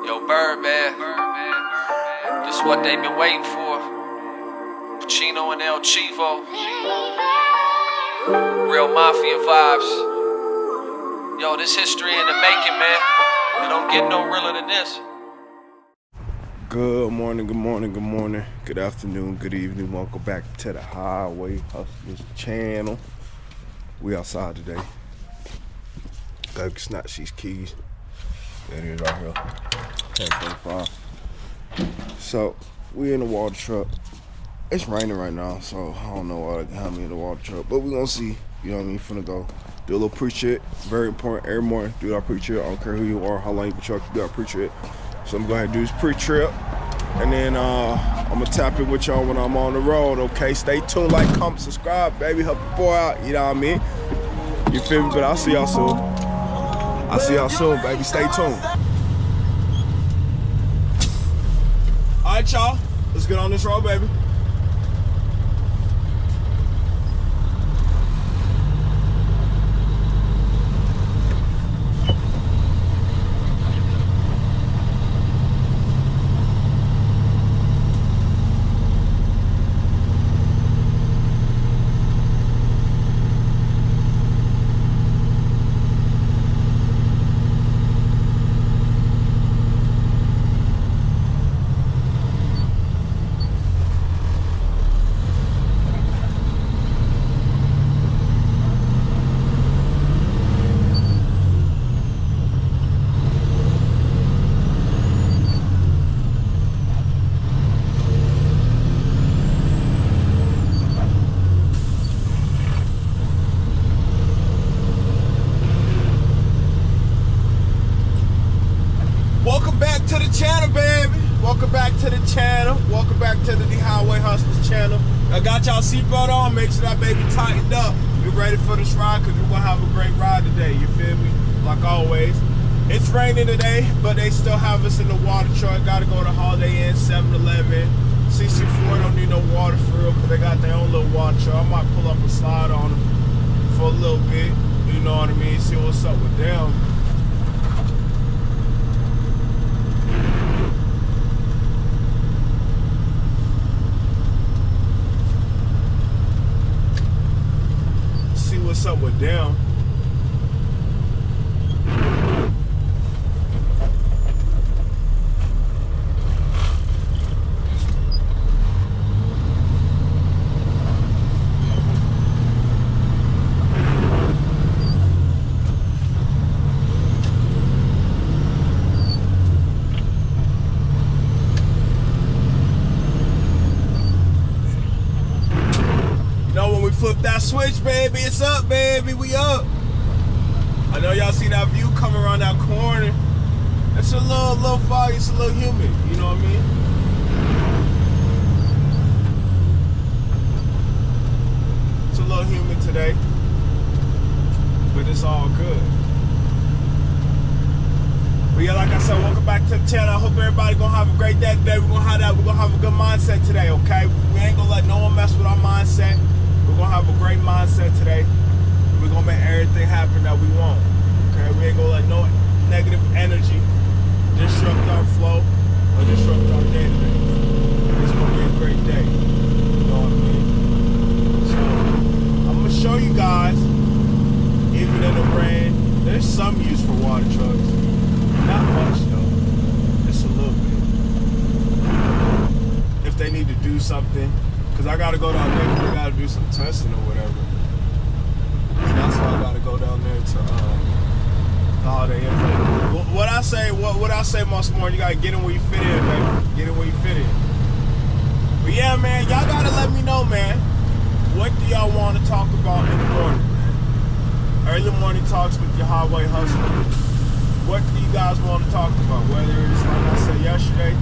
Yo, Birdman, this is what they've been waiting for. Pacino and El Chivo, real mafia vibes. Yo, this history in the making, man. It don't get no realer than this. Good morning, good morning, good morning, good afternoon, good evening. Welcome back to the Highway Hustlers channel. We outside today. Gotta snatch these keys. There it is right here. 10:45. So we in the water truck. It's raining right now, so I don't know why they have me in the water truck, but we gonna see. You know what I mean? Finna go do a little pre-trip. Very important. Every morning, do our pre-trip. I don't care who you are, how long you been trucking, do our pre-trip. So I'm gonna go ahead and do this pre-trip, and then I'm gonna tap in with y'all when I'm on the road. Okay, stay tuned, like, comment, subscribe, baby, help the boy out. You know what I mean? You feel me? But I'll see y'all soon. I'll see y'all soon, baby. Stay tuned. All right, y'all. Let's get on this road, baby. Channel, baby. Welcome back to the channel. Welcome back to the Highway Hustlers channel. I got y'all seatbelt on. Make sure that baby tightened up. Get ready for this ride because we're gonna have a great ride today. You feel me? Like always. It's raining today, but they still have us in the water truck. Gotta go to Holiday Inn, 7-Eleven. CC4 don't need no water for real because they got their own little water truck. I might pull up and slide on them for a little bit. You know what I mean? See what's up with them. What's up with them? Flip that switch, baby. It's up, baby. We up. I know y'all see that view coming around that corner. It's a little foggy. It's a little humid. You know what I mean? It's a little humid today, but it's all good. But yeah, like I said, welcome back to the channel. I hope everybody gonna have a great day today. We're gonna have a good mindset today. Okay? We ain't gonna let no one mess with our mindset. We're gonna have a great mindset today. We're gonna make everything happen that we want. Okay, we ain't gonna let no negative energy disrupt our flow or disrupt our day today. It's gonna be a great day. You know what I mean? So I'm gonna show you guys, even in the rain, there's some use for water trucks. Not much though. Just a little bit. If they need to do something. Because I got to go down there because I got to do some testing or whatever. So that's why I got to go down there to Holiday Inn. What I say most morning, you got to get in where you fit in, baby. Get in where you fit in. But yeah, man, y'all got to let me know, man. What do y'all want to talk about in the morning, man? Early morning talks with your highway hustler. What do you guys want to talk about? Whether it's, like I said yesterday,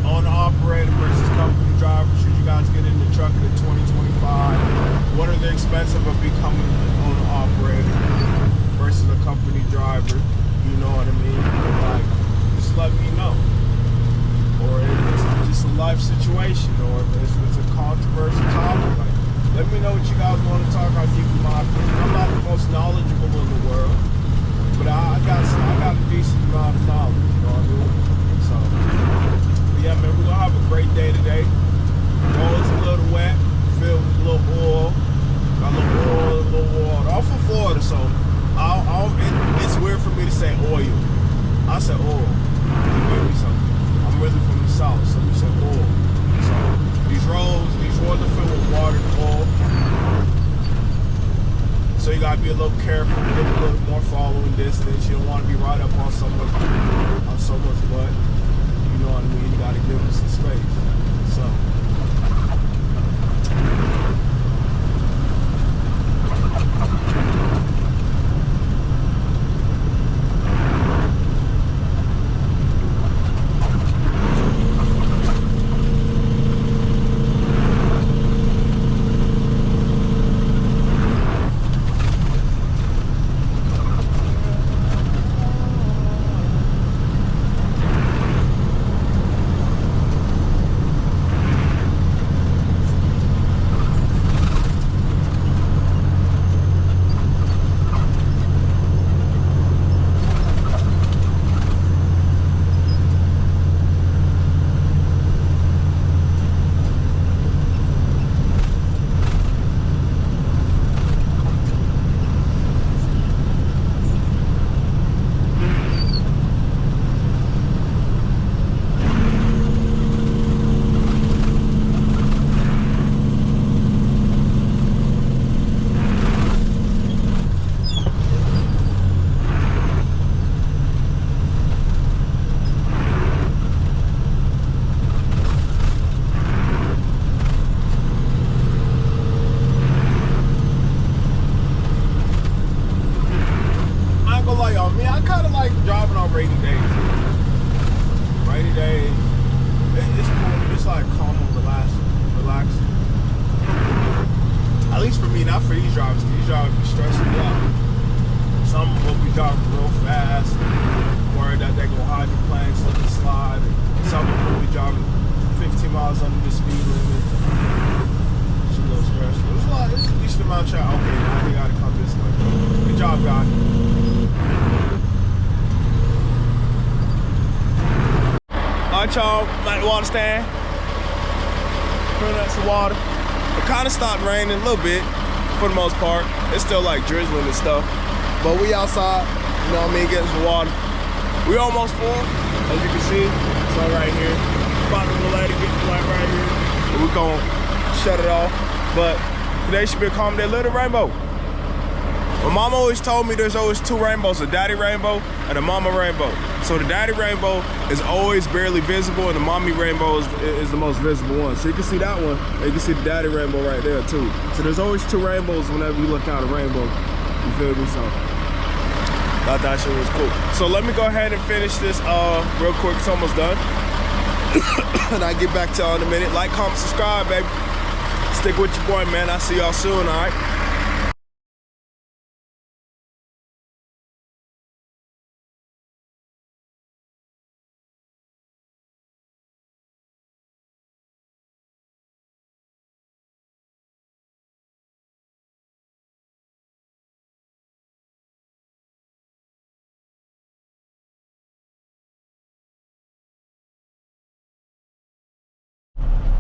owner-operator versus company driver. Should you guys get in the truck in 2025? What are the expenses of becoming an owner-operator versus a company driver? You know what I mean? Like, just let me know. Or if it's just a life situation, or if it's a controversial topic, like, let me know what you guys want to talk. I'll give you my opinion. I'm not the most knowledgeable in the world, but I got a decent amount of knowledge. You know what I mean? I said oil. You feel me? So I'm really from the south, so we said oil. So these roads are filled with water and oil. So you gotta be a little careful, get a little more following distance. You don't want to be right up on someone's butt. You know what I mean? You gotta give them some space. So. I kind of like driving on rainy days. Rainy days, it's cool. It's like calm and relax. At least for me, not for these drivers. These drivers be stressing me out. Some will be driving real fast, worried that they go hydroplane, slip and slide. Some will be driving 15 miles under the speed limit. It's a little stressful. It's like it's a decent amount of traffic. Okay, now they gotta come this way. Good job, guy. Alright, y'all, at the water stand. Filling up some water. It kind of stopped raining a little bit, for the most part. It's still like drizzling and stuff. But we outside, you know what I mean, getting some water. We almost full, as you can see. It's all right here. About to let it get light right here. And we're gonna shut it off. But today should be a calm day. Little rainbow. My mom always told me there's always two rainbows, a daddy rainbow and a mama rainbow. So the daddy rainbow is always barely visible and the mommy rainbow is the most visible one. So you can see that one, and you can see the daddy rainbow right there too. So there's always two rainbows whenever you look out a rainbow. You feel me? So thought that shit was cool. So let me go ahead and finish this real quick. It's almost done. And I get back to y'all in a minute. Like, comment, subscribe, baby. Stick with your boy, man. I'll see y'all soon, all right?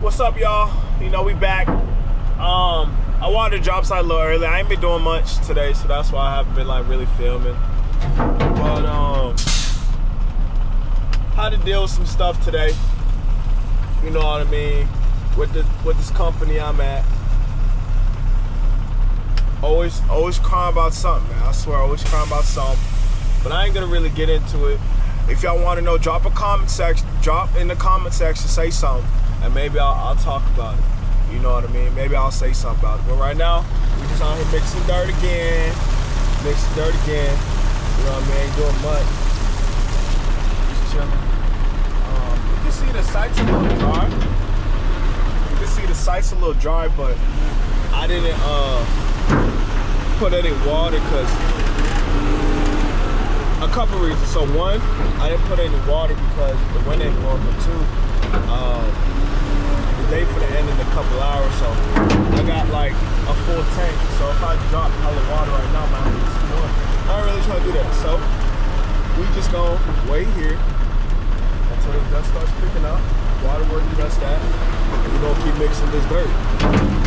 What's up, y'all? You know, we back. I wanted to drop something a little early. I ain't been doing much today, so that's why I haven't been like really filming. But had to deal with some stuff today. You know what I mean? With this company I'm at. Always crying about something, man. I swear, always crying about something. But I ain't gonna really get into it. If y'all want to know, drop a comment section. Drop in the comment section, say something. And maybe I'll talk about it. You know what I mean? Maybe I'll say something about it. But right now, we just out here mixing dirt again. Mixing dirt again. You know what I mean? Ain't doing much. Just chilling. You can see the site's a little dry. You can see the site's a little dry, but I didn't put any water because a couple reasons. So one, I didn't put any water because the wind ain't blowing. But two, the day for the end in a couple hours, so I got like a full tank. So if I drop hella water right now, man, I don't really try to do that. So we just gonna wait here until the dust starts picking up. Water where the dust at, and we're gonna keep mixing this dirt.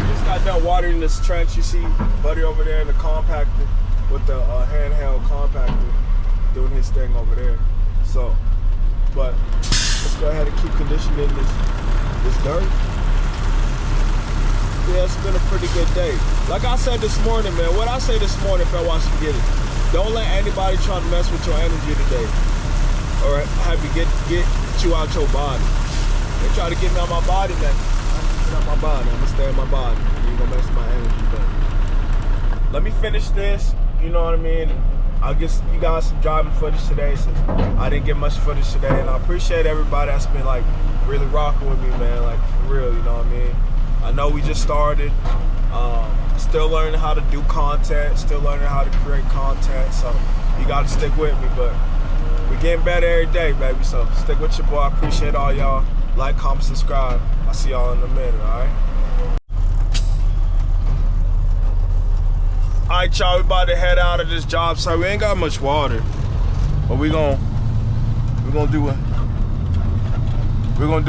Just got done watering this trench. You see Buddy over there in the compactor with the handheld compactor doing his thing over there. So, but let's go ahead and keep conditioning this dirt. Yeah, it's been a pretty good day. Like I said this morning, man, what I say this morning, if I watch you get it, don't let anybody try to mess with your energy today, or have you get you out your body. They try to get me out my body, man. I'm gonna get out my body. I'm gonna stay in my body. You ain't gonna mess with my energy, but let me finish this. You know what I mean? I'll get you guys some driving footage today, since I didn't get much footage today, and I appreciate everybody that's been like really rocking with me, man. Like for real, you know what I mean? I know we just started. Still learning how to do content. Still learning how to create content. So you got to stick with me, but we're getting better every day, baby. So stick with your boy. I appreciate all y'all. Like, comment, subscribe. I'll see y'all in a minute, all right? All right, y'all, we about to head out of this job site. We ain't got much water, but we're gonna do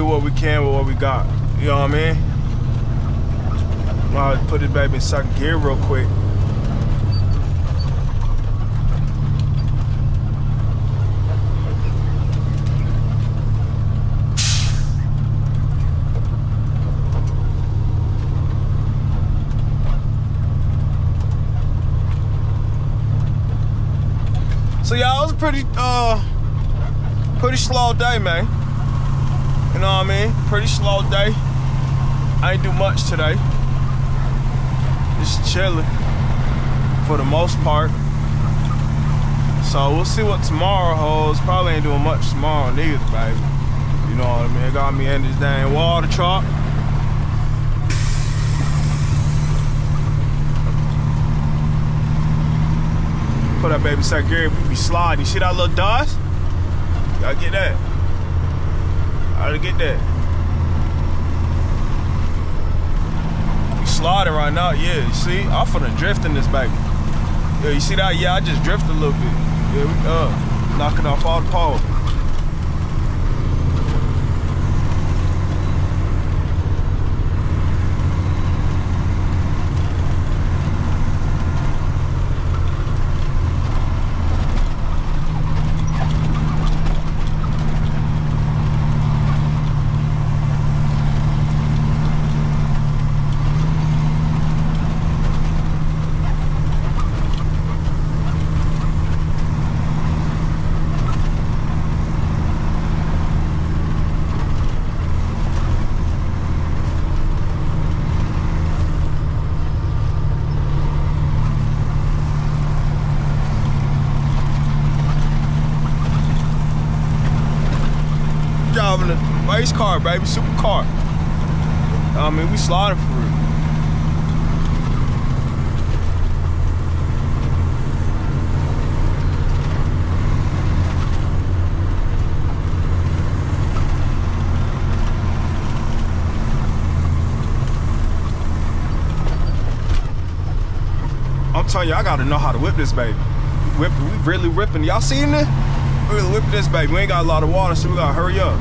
what we can with what we got. You know what I mean? I'll put it back in second gear real quick. So y'all, it was a pretty slow day, man. You know what I mean? Pretty slow day. I ain't do much today. Just chilling for the most part. So we'll see what tomorrow holds. Probably ain't doing much tomorrow neither, baby. You know what I mean? It got me in this dang water truck. Put that baby second gear, we be sliding. You see that little dust? Gotta get that. Gotta get that. We sliding right now, yeah. You see? I'm finna drift in this baby. Yeah, you see that? Yeah, I just drifted a little bit. Yeah, we knocking off all the poles. Driving a race car, baby, supercar. I mean, we sliding for it. I'm telling you, I gotta know how to whip this baby. We really ripping. Y'all seeing this? We're really whipping this baby. We ain't got a lot of water, so we gotta hurry up.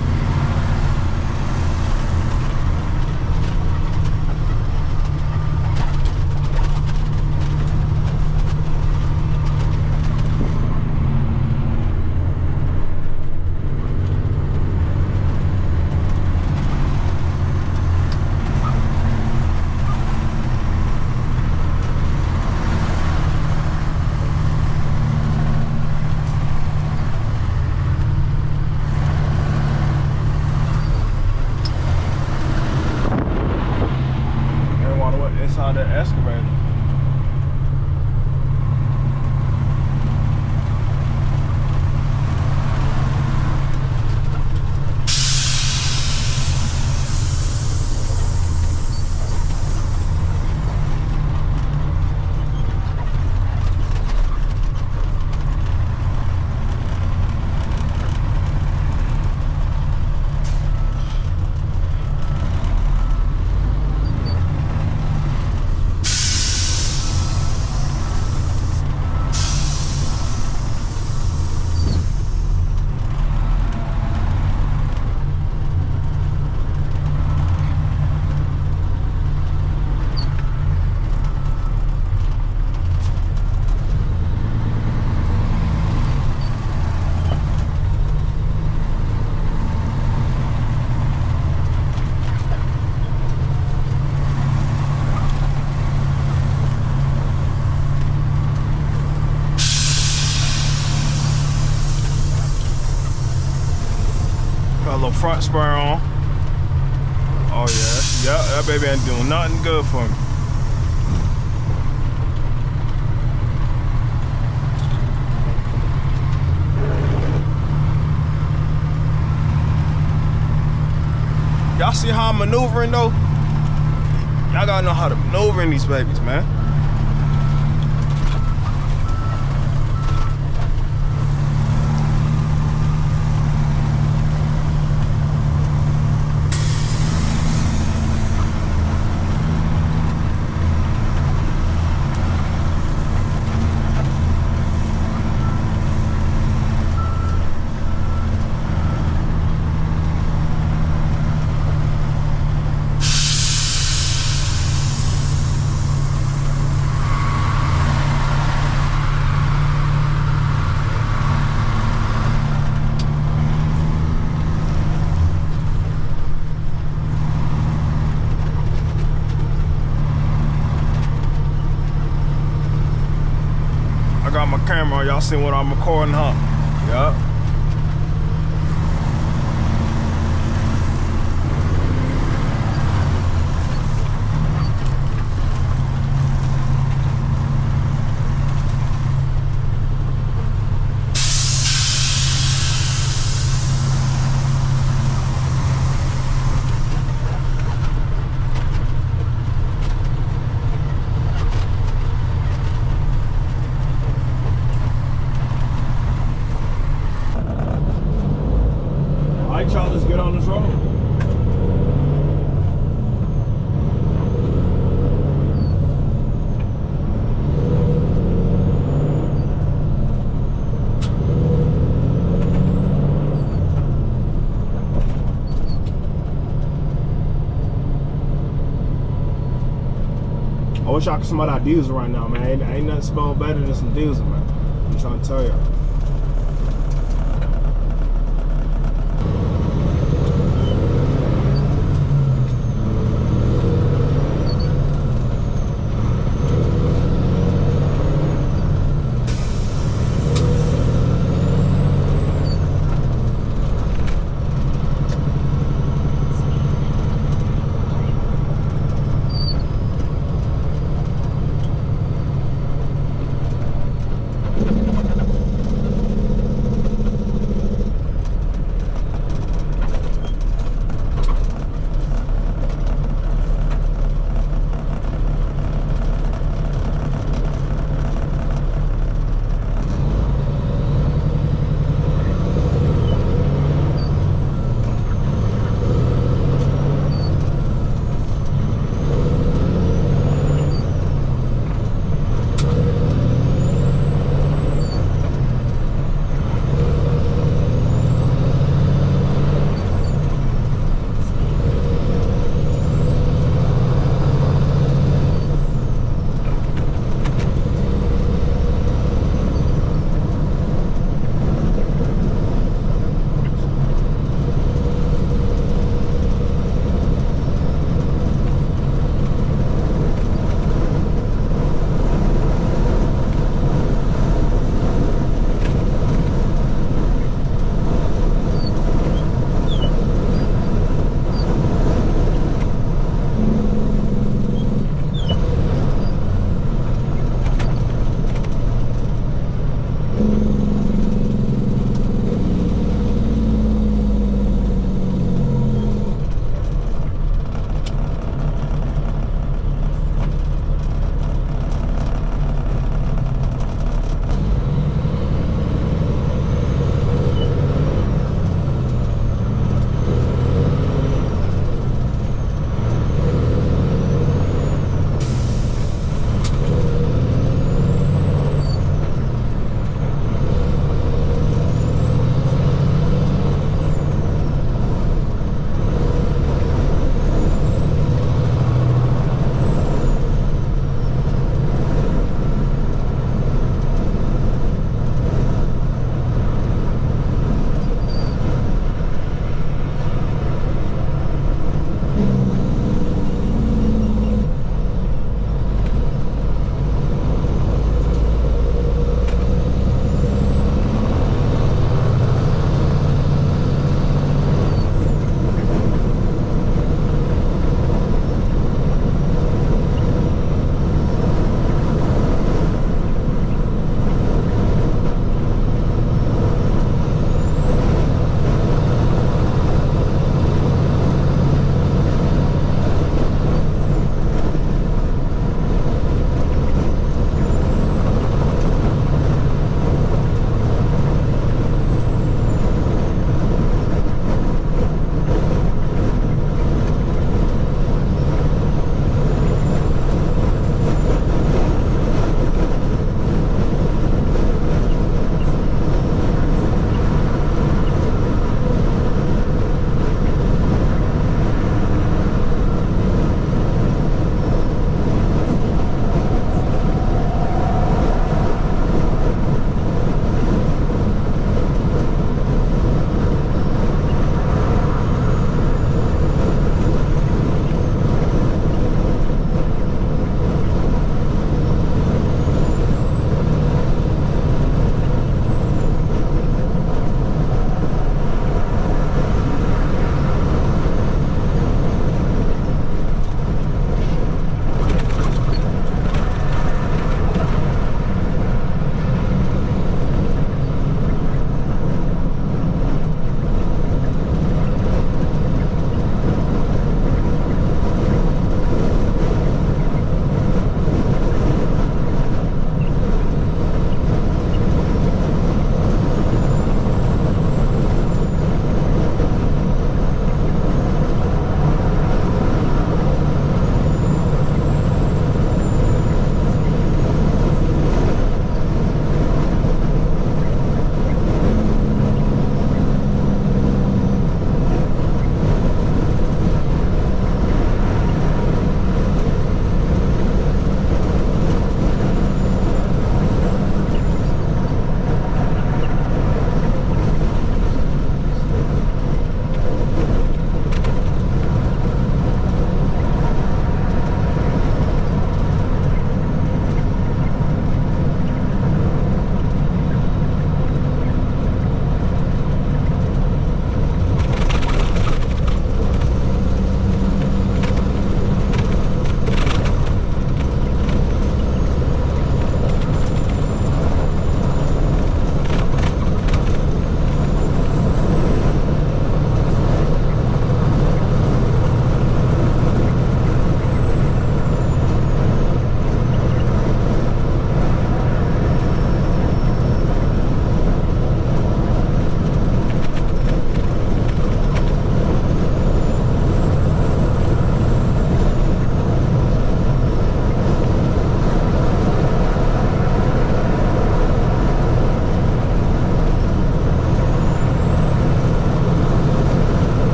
little front spur on. Oh yeah, that baby ain't doing nothing good for me. Y'all see how I'm maneuvering though? Y'all gotta know how to maneuver in these babies, man. Got my camera, y'all seen what I'm recording, huh? Yup. Y'all, let's get on this road. I wish I could smell that diesel right now, man. Ain't nothing smell better than some diesel, man. I'm trying to tell y'all.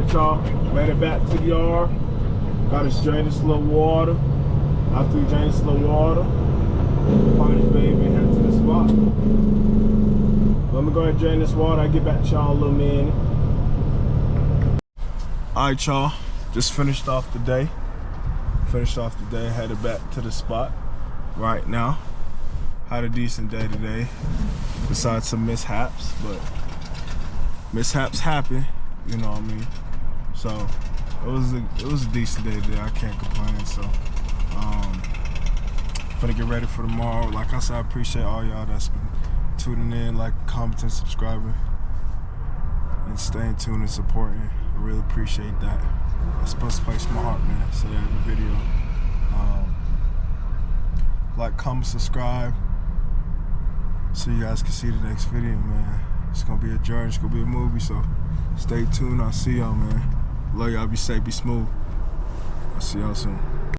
Alright, y'all, made it back to the yard. Got us drain this little water. After we drain this little water, park this baby and head to the spot. Let me go ahead and drain this water. I'll get back to y'all in a little minute. Alright, y'all, just finished off the day. Headed back to the spot right now. Had a decent day today, besides some mishaps, but mishaps happen, you know what I mean? So it was a decent day today. I can't complain. So gonna get ready for tomorrow. Like I said, I appreciate all y'all that's been tuning in, like, commenting, subscribing, and staying tuned and supporting. I really appreciate that. It's supposed to place my heart, man. So every video, like, comment, subscribe, so you guys can see the next video, man. It's gonna be a journey. It's gonna be a movie. So stay tuned. I'll see y'all, man. Love y'all. Be safe. Be smooth. I'll see y'all soon.